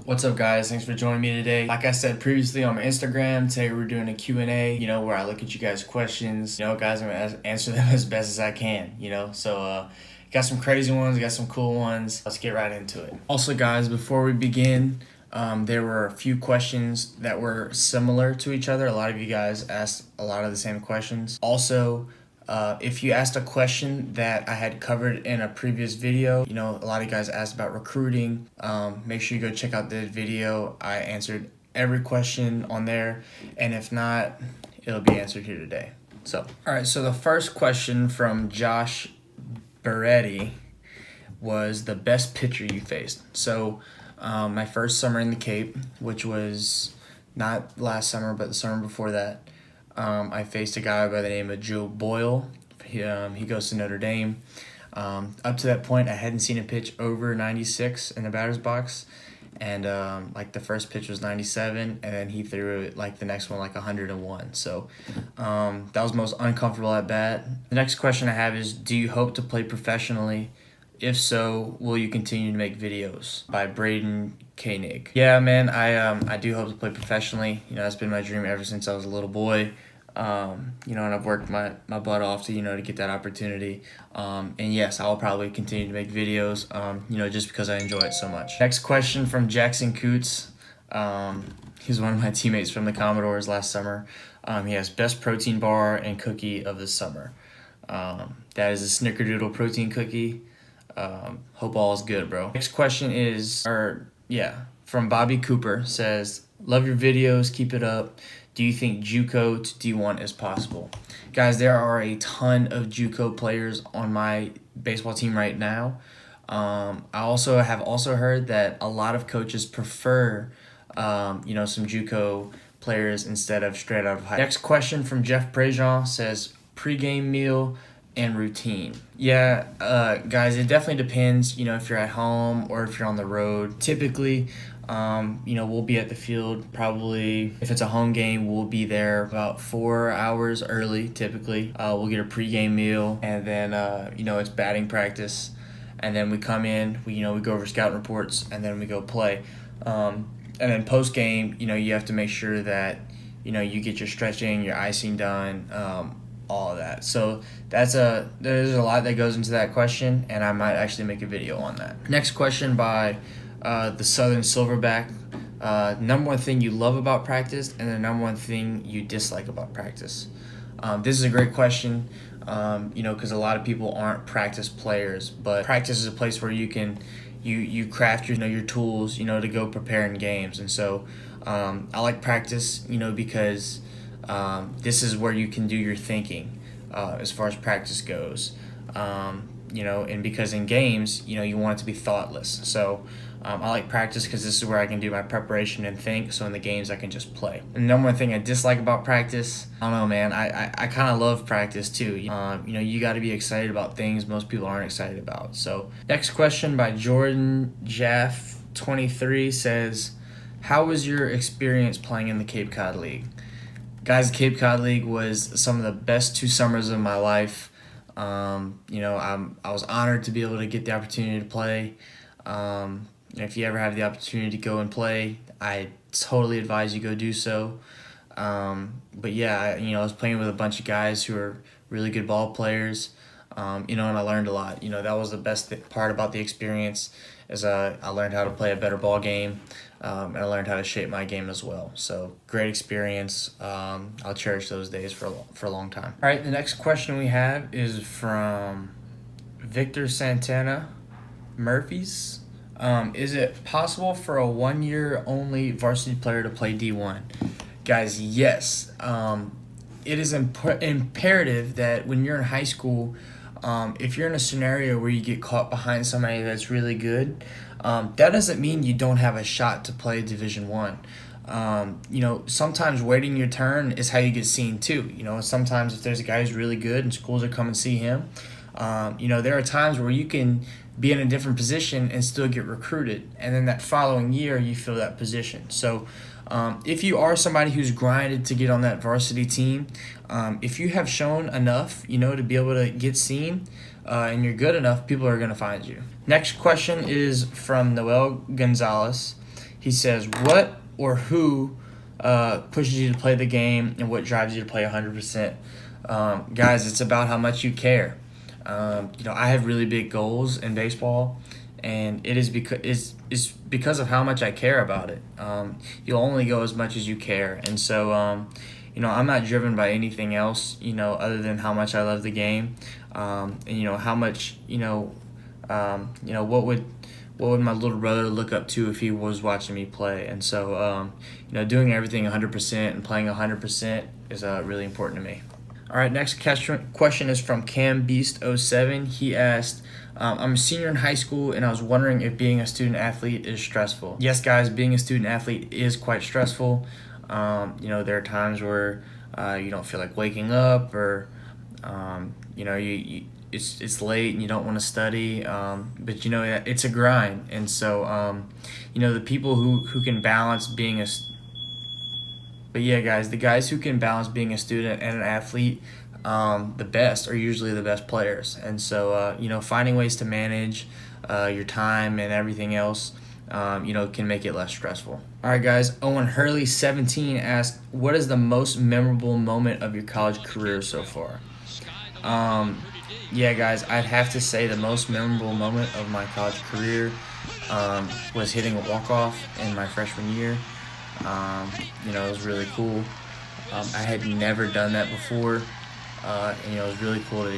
What's up, guys? Thanks for joining me today. Like I said previously on my Instagram, today we're doing a Q&A, where I look at you guys' questions. Guys, I'm going to answer them as best as I can, So, got some crazy ones, got some cool ones. Let's get right into it. Also, guys, before we begin, there were a few questions that were similar to each other. A lot of you guys asked a lot of the same questions. Also, if you asked a question that I had covered in a previous video, a lot of you guys asked about recruiting. Make sure you go check out the video. I answered every question on there, and if not, it'll be answered here today. So, all right, so the first question from Josh Beretti was the best pitcher you faced. So, my first summer in the Cape, which was not last summer, but the summer before that, I faced a guy by the name of Joe Boyle. He goes to Notre Dame. Up to that point, I hadn't seen a pitch over 96 in the batter's box. And the first pitch was 97, and then he threw it the next one 101. So that was the most uncomfortable at bat. The next question I have is, do you hope to play professionally? If so, will you continue to make videos? By Braden Koenig. Yeah, man, I do hope to play professionally. That's been my dream ever since I was a little boy. And I've worked my butt off to get that opportunity. And yes, I'll probably continue to make videos, just because I enjoy it so much. Next question from Jackson Coots. He's one of my teammates from the Commodores last summer. He has best protein bar and cookie of the summer. That is a Snickerdoodle protein cookie. Hope all is good, bro. Next question is, from Bobby Cooper, says, love your videos, keep it up. Do you think JUCO to D1 is possible? Guys, there are a ton of JUCO players on my baseball team right now. I have also heard that a lot of coaches prefer, some JUCO players instead of straight out of high. Next question from Jeff Prejean says, pregame meal and routine. Yeah, guys, it definitely depends, if you're at home or if you're on the road. Typically, we'll be at the field probably, if it's a home game, we'll be there about 4 hours early, typically. We'll get a pregame meal, and then, it's batting practice. And then we come in, we go over scouting reports, and then we go play. And then post-game, you have to make sure that, you get your stretching, your icing done, all of that. So there's a lot that goes into that question, and I might actually make a video on that. Next question by the Southern Silverback. Number one thing you love about practice, and the number one thing you dislike about practice. This is a great question, because a lot of people aren't practice players, but practice is a place where you craft your tools, to go prepare in games. And so I like practice, because this is where you can do your thinking as far as practice goes. And because in games, you want it to be thoughtless. So I like practice because this is where I can do my preparation and think. So in the games, I can just play. And the number one thing I dislike about practice, I don't know, man. I kind of love practice too. You got to be excited about things most people aren't excited about. So next question by Jordan Jaff 23 says, how was your experience playing in the Cape Cod League? Guys, the Cape Cod League was some of the best 2 summers of my life. I was honored to be able to get the opportunity to play. If you ever have the opportunity to go and play, I totally advise you go do so. But yeah, I was playing with a bunch of guys who are really good ball players, and I learned a lot. That was the best part about the experience, is I learned how to play a better ball game, and I learned how to shape my game as well. So great experience. I'll cherish those days for a long time. All right, the next question we have is from Victor Santana Murphy's. Is it possible for a 1-year only varsity player to play D1? Guys, yes. It is imperative that when you're in high school, if you're in a scenario where you get caught behind somebody that's really good, that doesn't mean you don't have a shot to play Division I. Sometimes waiting your turn is how you get seen too. Sometimes if there's a guy who's really good and schools are coming to see him, there are times where you can be in a different position and still get recruited, and then that following year you fill that position. So if you are somebody who's grinded to get on that varsity team, if you have shown enough, to be able to get seen, and you're good enough, people are going to find you. Next question is from Noel Gonzalez. He says, what or who pushes you to play the game, and what drives you to play 100%? Guys, it's about how much you care. I have really big goals in baseball, and it is because of how much I care about it. You'll only go as much as you care, and so I'm not driven by anything else, other than how much I love the game, and how much what would my little brother look up to if he was watching me play, and so doing everything 100% and playing 100% is really important to me. All right, next question is from Cam Beast 07. He asked, I'm a senior in high school, and I was wondering if being a student athlete is stressful. Yes, guys, being a student athlete is quite stressful. There are times where you don't feel like waking up, or it's late and you don't want to study, but it's a grind, and so the people who can balance being the guys who can balance being a student and an athlete, the best are usually the best players. And so, finding ways to manage your time and everything else, can make it less stressful. All right, guys. Owen Hurley, 17, asked, what is the most memorable moment of your college career so far? Guys, I'd have to say the most memorable moment of my college career was hitting a walk-off in my freshman year. It was really cool. I had never done that before, and it was really cool to,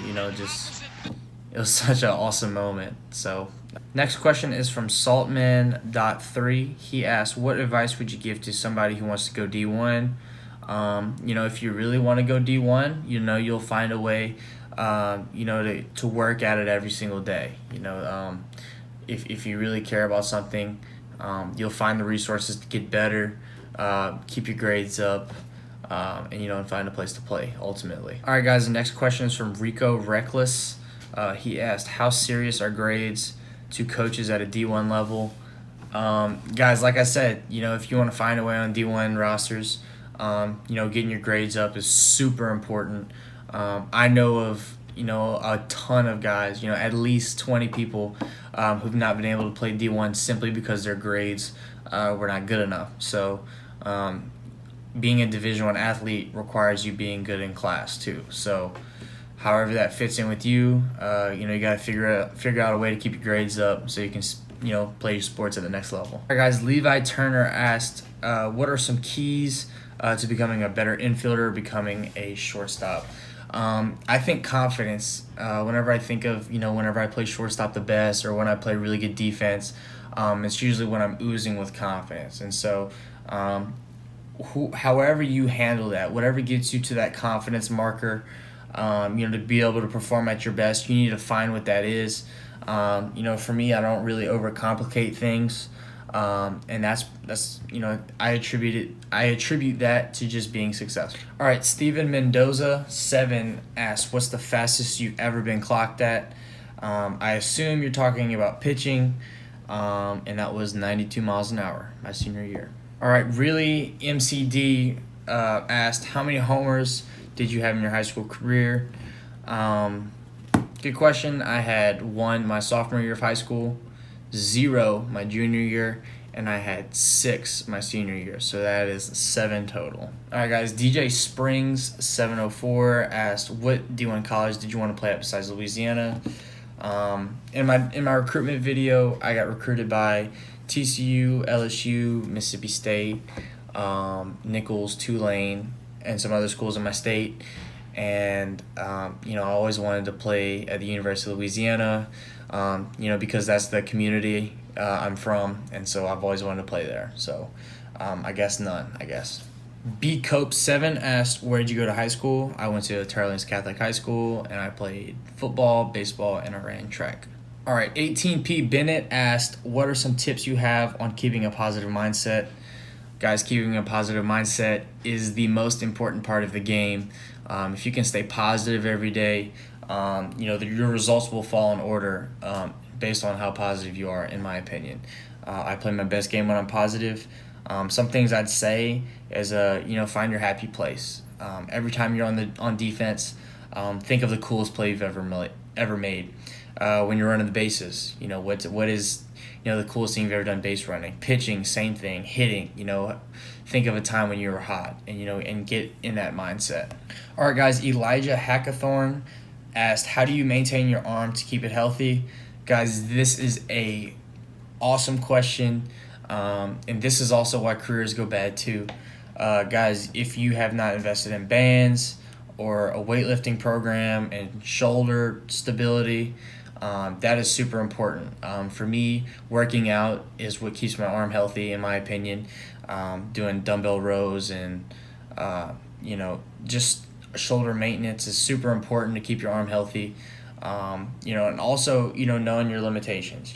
it was such an awesome moment. So, next question is from Saltman.3. He asked, what advice would you give to somebody who wants to go D1? If you really want to go D1, you'll find a way, to work at it every single day. If you really care about something, you'll find the resources to get better, keep your grades up, and find a place to play ultimately. All right, guys, the next question is from Rico Reckless. He asked, how serious are grades to coaches at a D1 level? Guys, like I said, if you want to find a way on D1 rosters, getting your grades up is super important. I know of a ton of guys, at least 20 people who've not been able to play D1 simply because their grades were not good enough. So being a Division I athlete requires you being good in class too. So however that fits in with you, you got to figure out a way to keep your grades up so you can play your sports at the next level. All right, guys, Levi Turner asked, what are some keys to becoming a better infielder, becoming a shortstop? I think confidence. Whenever I think of, whenever I play shortstop the best, or when I play really good defense, it's usually when I'm oozing with confidence. And so, however you handle that, whatever gets you to that confidence marker, to be able to perform at your best, you need to find what that is. For me, I don't really overcomplicate things. And that's I attribute that to just being successful. All right, Steven Mendoza 7 asked, what's the fastest you've ever been clocked at? I assume you're talking about pitching, and that was 92 miles an hour my senior year. All right, really MCD asked, how many homers did you have in your high school career? Good question. I had 1 my sophomore year of high school, 0 my junior year, and I had 6 my senior year. So that is 7 total. All right, guys. DJ Springs 704 asked, what D1 college did you want to play at besides Louisiana? In my recruitment video, I got recruited by TCU, LSU, Mississippi State, Nichols, Tulane, and some other schools in my state. And I always wanted to play at the University of Louisiana, because that's the community I'm from, and so I've always wanted to play there. So I guess none, I guess. B Cope 7 asked, where did you go to high school? I went to Terra Links Catholic High School, and I played football, baseball, and I ran track. All right, 18P Bennett asked, what are some tips you have on keeping a positive mindset? Guys, keeping a positive mindset is the most important part of the game. If you can stay positive every day, your results will fall in order based on how positive you are, in my opinion. I play my best game when I'm positive. Some things I'd say is, find your happy place. Every time you're on defense, think of the coolest play you've ever made. When you're running the bases, what is the coolest thing you've ever done base running. Pitching, same thing. Hitting, think of a time when you were hot and get in that mindset. All right, guys, Elijah Hackathorn asked, how do you maintain your arm to keep it healthy? Guys, this is a awesome question, and this is also why careers go bad too. Guys, if you have not invested in bands or a weightlifting program and shoulder stability, that is super important. For me, working out is what keeps my arm healthy, in my opinion. Doing dumbbell rows and, just shoulder maintenance is super important to keep your arm healthy. And also, knowing your limitations.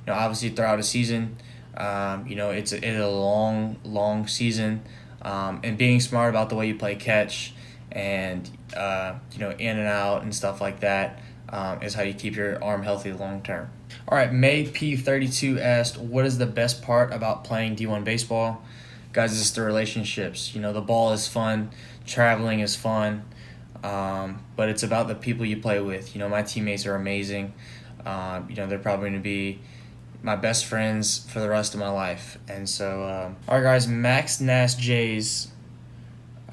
Obviously throughout a season, it's a long season, and being smart about the way you play catch and, in and out and stuff like that, is how you keep your arm healthy long term. All right, May P32 asked, what is the best part about playing D1 baseball? Guys, it's the relationships. The ball is fun, traveling is fun, but it's about the people you play with. My teammates are amazing. They're probably going to be my best friends for the rest of my life. And so, all right, guys, Max Nash Jays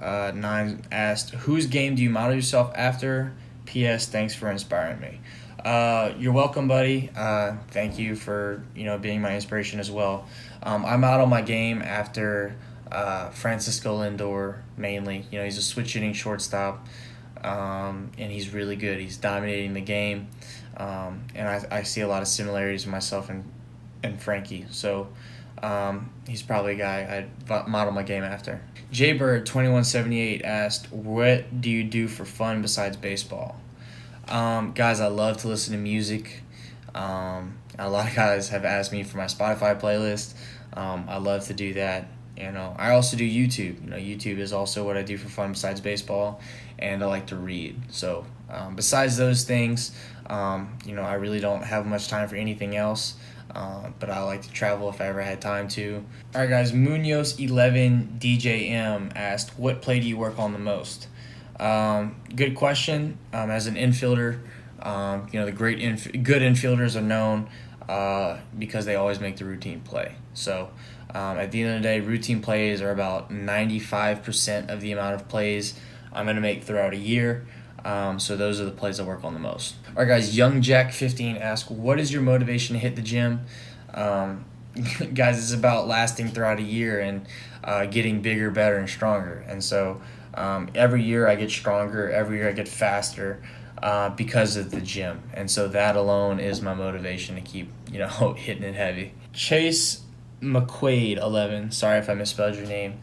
9 asked, whose game do you model yourself after? P.S. Thanks for inspiring me. You're welcome, buddy. Thank you for being my inspiration as well. I model my game after Francisco Lindor mainly. He's a switch hitting shortstop, and he's really good. He's dominating the game, and I see a lot of similarities with myself and Frankie. So he's probably a guy I'd model my game after. Jaybird2178 asked, what do you do for fun besides baseball? Guys, I love to listen to music. A lot of guys have asked me for my Spotify playlist. I love to do that. I also do YouTube. YouTube is also what I do for fun besides baseball, and I like to read. So besides those things, I really don't have much time for anything else. But I like to travel if I ever had time to. All right, guys, Munoz11 DJM asked, what play do you work on the most? Good question. As an infielder, the good infielders are known because they always make the routine play. So at the end of the day, routine plays are about 95% of the amount of plays I'm going to make throughout a year. So those are the plays I work on the most. All right, guys, Young Jack 15 asked, what is your motivation to hit the gym? Guys, it's about lasting throughout a year and getting bigger, better, and stronger. And so every year I get stronger, every year I get faster because of the gym. And so that alone is my motivation to keep, hitting it heavy. Chase McQuaid 11, sorry if I misspelled your name.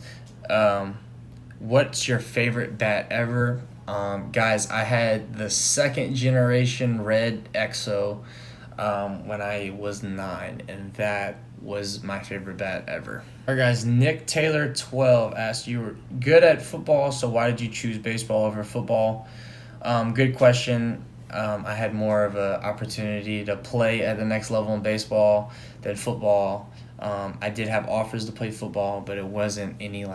What's your favorite bat ever? Guys, I had the second generation Red EXO when I was 9, and that was my favorite bat ever. All right, guys, Nick Taylor 12 asked, you were good at football, so why did you choose baseball over football? Good question. I had more of an opportunity to play at the next level in baseball than football. I did have offers to play football, but it wasn't any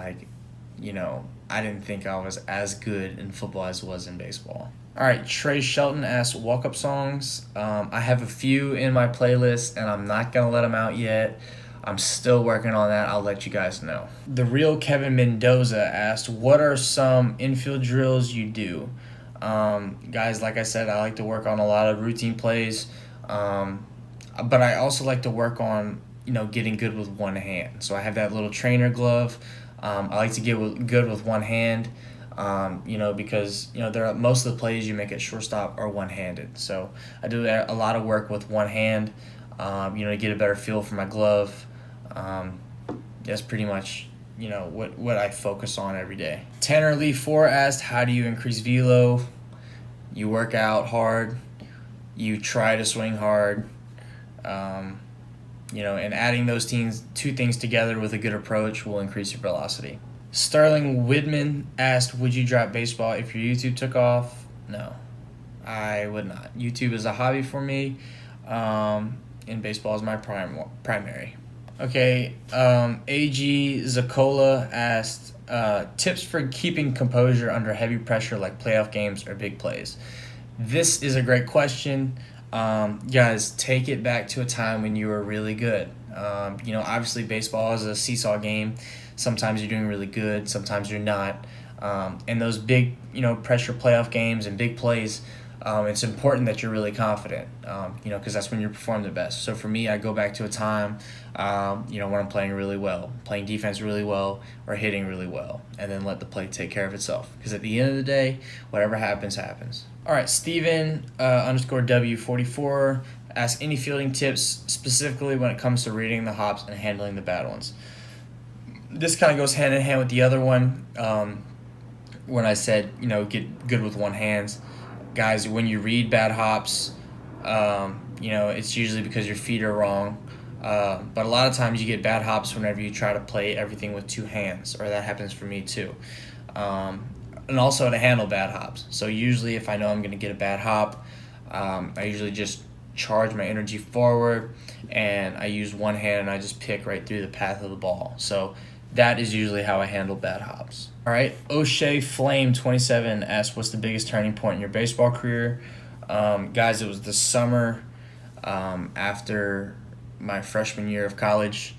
I didn't think I was as good in football as I was in baseball. All right, Trey Shelton asked, walk-up songs. I have a few in my playlist, and I'm not going to let them out yet. I'm still working on that. I'll let you guys know. The Real Kevin Mendoza asked, what are some infield drills you do? Guys, like I said, I like to work on a lot of routine plays, but I also like to work on, getting good with one hand. So I have that little trainer glove. I like to get good with one hand, because, most of the plays you make at shortstop are one-handed. So I do a lot of work with one hand, to get a better feel for my glove. That's pretty much, what I focus on every day. Tanner Lee 4 asked, how do you increase velo? You work out hard. You try to swing hard. And adding those two things together with a good approach will increase your velocity. Sterling Widman asked, would you drop baseball if your YouTube took off? No, I would not. YouTube is a hobby for me, and baseball is my primary. Okay, AG Zakola asked, tips for keeping composure under heavy pressure like playoff games or big plays. This is a great question. Guys, take it back to a time when you were really good. Obviously baseball is a seesaw game. Sometimes you're doing really good, sometimes you're not. And those big, pressure playoff games and big plays, it's important that you're really confident, because that's when you perform the best. So for me, I go back to a time, when I'm playing really well, playing defense really well, or hitting really well, and then let the play take care of itself. Because at the end of the day, whatever happens, happens. All right, Steven underscore W44 asks any fielding tips specifically when it comes to reading the hops and handling the bad ones. This kind of goes hand in hand with the other one. When I said, get good with one hand. Guys, when you read bad hops, it's usually because your feet are wrong. But a lot of times you get bad hops whenever you try to play everything with two hands, or that happens for me too. And also to handle bad hops. So usually if I know I'm going to get a bad hop, I usually just charge my energy forward, and I use one hand and I just pick right through the path of the ball. So that is usually how I handle bad hops. All right, O'Shea Flame 27 asks, what's the biggest turning point in your baseball career? Guys, it was the summer after my freshman year of college.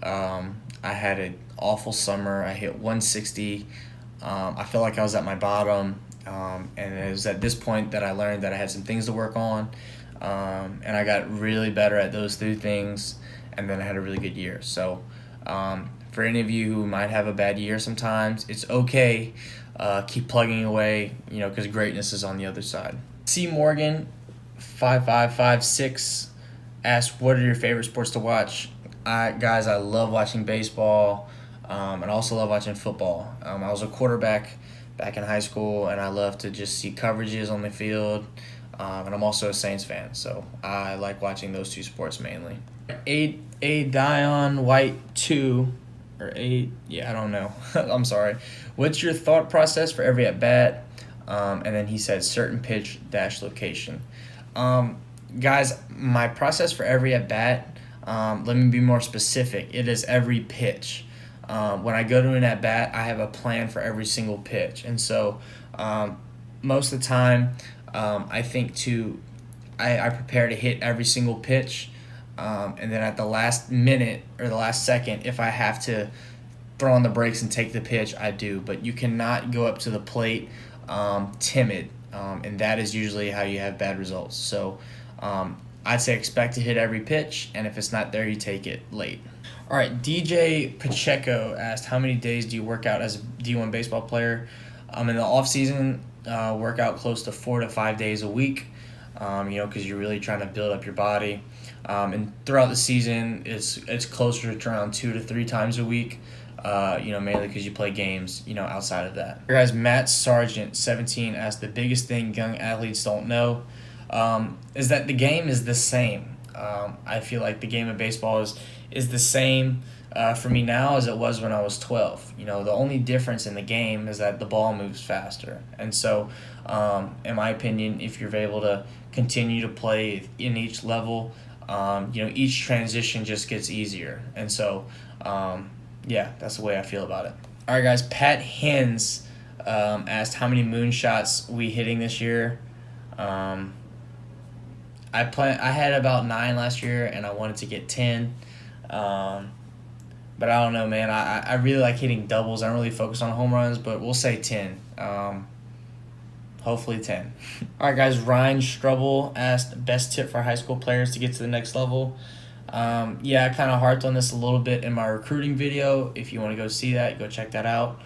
I had an awful summer. I hit 160. I felt like I was at my bottom, and it was at this point that I learned that I had some things to work on, and I got really better at those three things, and then I had a really good year. So for any of you who might have a bad year sometimes, it's okay. Keep plugging away, because greatness is on the other side. C. Morgan 5556 asks, what are your favorite sports to watch? Guys, I love watching baseball, and also love watching football. I was a quarterback back in high school, and I love to just see coverages on the field. And I'm also a Saints fan, so I like watching those two sports mainly. A Dion White 2, or I don't know. I'm sorry. What's your thought process for every at bat? And then he said certain pitch dash location. Guys, my process for every at bat, let me be more specific. It is every pitch. When I go to an at bat, I have a plan for every single pitch, and so most of the time, I prepare to hit every single pitch, and then at the last minute or the last second, if I have to throw on the brakes and take the pitch, I do. But you cannot go up to the plate timid, and that is usually how you have bad results. So I'd say expect to hit every pitch, and if it's not there, you take it late. All right, DJ Pacheco asked, how many days do you work out as a D1 baseball player? In the off season, work out close to 4 to 5 days a week, because you're really trying to build up your body. And throughout the season, it's closer to around 2 to 3 times a week, mainly because you play games, outside of that. Here guys, Matt Sargent 17 asked, the biggest thing young athletes don't know is that the game is the same. I feel like the game of baseball is the same for me now as it was when I was 12. The only difference in the game is that the ball moves faster. And so, in my opinion, if you're able to continue to play in each level, each transition just gets easier. And so, that's the way I feel about it. All right, guys, Pat Hens asked how many moonshots we hitting this year. I had about 9 last year, and I wanted to get 10. But I don't know, man. I really like hitting doubles. I don't really focus on home runs, but we'll say 10. Hopefully 10. All right, guys. Ryan Strubble asked, best tip for high school players to get to the next level. I kind of harped on this a little bit in my recruiting video. If you want to go see that, go check that out.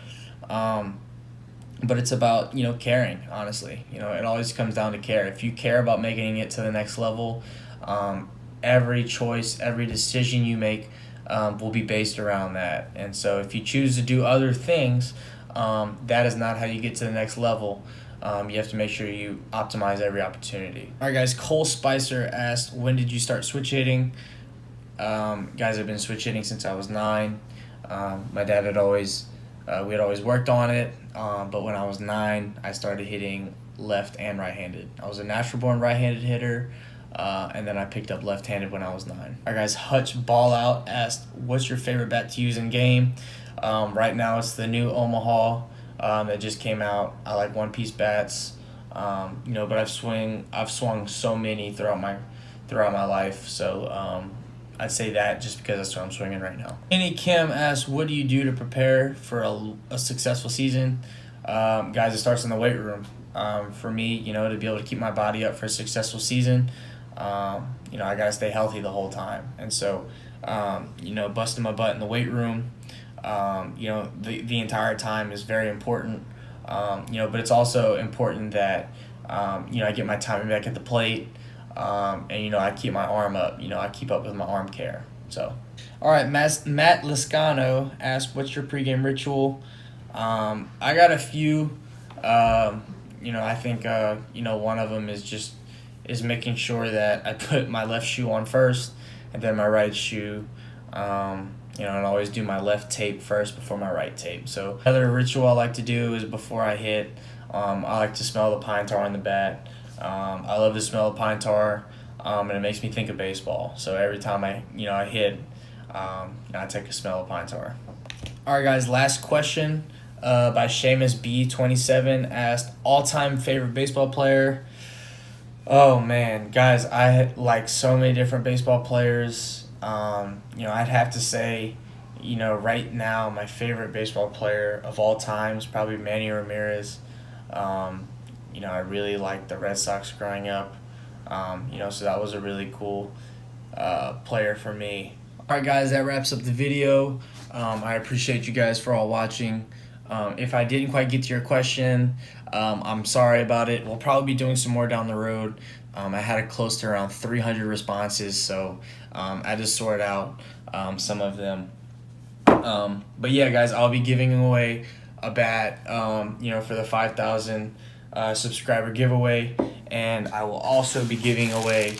But it's about, caring, honestly. It always comes down to care. If you care about making it to the next level, every choice, every decision you make will be based around that. And so if you choose to do other things, that is not how you get to the next level. You have to make sure you optimize every opportunity. All right, guys, Cole Spicer asked, when did you start switch hitting? Guys, I've been switch hitting since I was 9. My dad had always worked on it, but when I was 9, I started hitting left and right-handed. I was a natural-born right-handed hitter, and then I picked up left-handed when I was 9. All right, guys, Hutch Ball Out asked, what's your favorite bat to use in game? Right now it's the new Omaha that just came out. I like one-piece bats. But I've swung so many throughout my life. So I'd say that just because that's what I'm swinging right now. Annie Kim asks, what do you do to prepare for a successful season? Guys, it starts in the weight room. For me, to be able to keep my body up for a successful season, I got to stay healthy the whole time. And so, busting my butt in the weight room, the entire time is very important. But it's also important that, I get my timing back at the plate, and I keep my arm up. I keep up with my arm care. So, all right, Matt Liscano asked, "What's your pregame ritual?" I got a few. I think one of them is making sure that I put my left shoe on first, and then my right shoe. And always do my left tape first before my right tape. So another ritual I like to do is before I hit, I like to smell the pine tar on the bat. I love the smell of pine tar, and it makes me think of baseball. So every time I hit, I take a smell of pine tar. All right, guys, last question by Seamus B27 asked, all-time favorite baseball player? Oh, man, guys, I like so many different baseball players. I'd have to say, right now, my favorite baseball player of all time is probably Manny Ramirez. I really liked the Red Sox growing up. So that was a really cool player for me. All right, guys, that wraps up the video. I appreciate you guys for all watching. If I didn't quite get to your question, I'm sorry about it. We'll probably be doing some more down the road. I had it close to around 300 responses, so I just sorted out some of them. But yeah, guys, I'll be giving away a bat, for the 5,000 subscriber giveaway, and I will also be giving away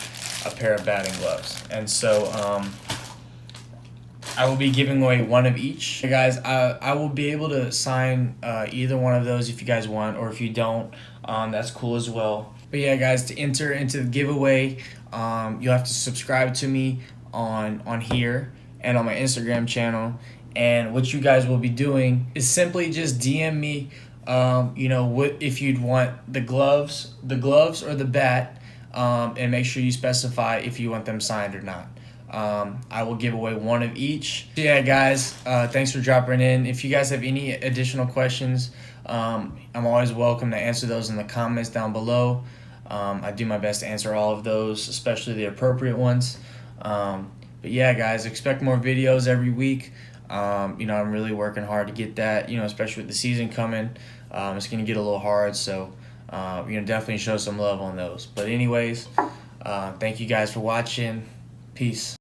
a pair of batting gloves. And so I will be giving away one of each. Hey guys, I will be able to sign either one of those if you guys want, or if you don't, that's cool as well. But yeah, guys, to enter into the giveaway, you'll have to subscribe to me on here and on my Instagram channel. And what you guys will be doing is simply just DM me, what if you'd want the gloves or the bat, and make sure you specify if you want them signed or not. I will give away one of each. So yeah, guys, thanks for dropping in. If you guys have any additional questions, I'm always welcome to answer those in the comments down below. I do my best to answer all of those, especially the appropriate ones. But yeah, guys, expect more videos every week. I'm really working hard to get that, especially with the season coming. It's going to get a little hard, so definitely show some love on those. But anyways, thank you guys for watching. Peace.